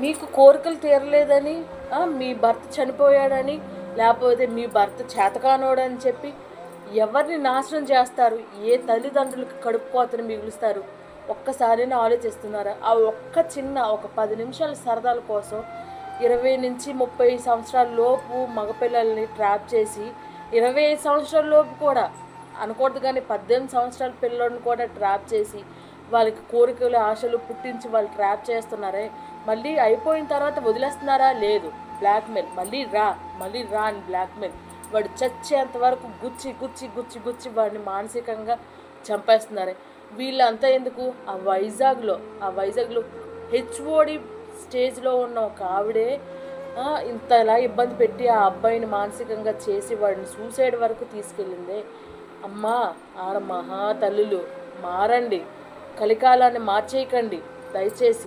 మీకు కోరికలు తీరలేదని, మీ భర్త చనిపోయాడని, లేకపోతే మీ భర్త చేతకానోడని చెప్పి ఎవరిని నాశనం చేస్తారు? ఏ తల్లిదండ్రులకి కడుపు కోతని మిగులుస్తారు? ఒక్కసారైనా ఆలోచిస్తున్నారా? ఆ ఒక్క చిన్న ఒక 10 నిమిషాల సరదాల కోసం 20-30 సంవత్సరాల లోపు మగపిల్లల్ని ట్రాప్ చేసి, 25 సంవత్సరాల లోపు కూడా అనకూడదు కానీ 18 సంవత్సరాల పిల్లలను కూడా ట్రాప్ చేసి, వాళ్ళకి కోరికలు ఆశలు పుట్టించి వాళ్ళు ట్రాప్ చేస్తున్నారే, మళ్ళీ అయిపోయిన తర్వాత వదిలేస్తున్నారా? లేదు. బ్లాక్మెయిల్, మళ్ళీ రా అని బ్లాక్మెయిల్. వాడు చచ్చేంత వరకు గుచ్చి గుచ్చి గుచ్చి గుచ్చి వాడిని మానసికంగా చంపేస్తున్నారే. వీళ్ళంతా ఎందుకు? ఆ వైజాగ్లో హెచ్ఓడి స్టేజ్లో ఉన్న ఒక ఆవిడే ఇంతలా ఇబ్బంది పెట్టి ఆ అబ్బాయిని మానసికంగా చేసి వాడిని సూసైడ్ వరకు తీసుకెళ్ళిందే. అమ్మా, ఆడ మహా తల్లులు మారండి, కలికాలాన్ని మార్చేయకండి దయచేసి.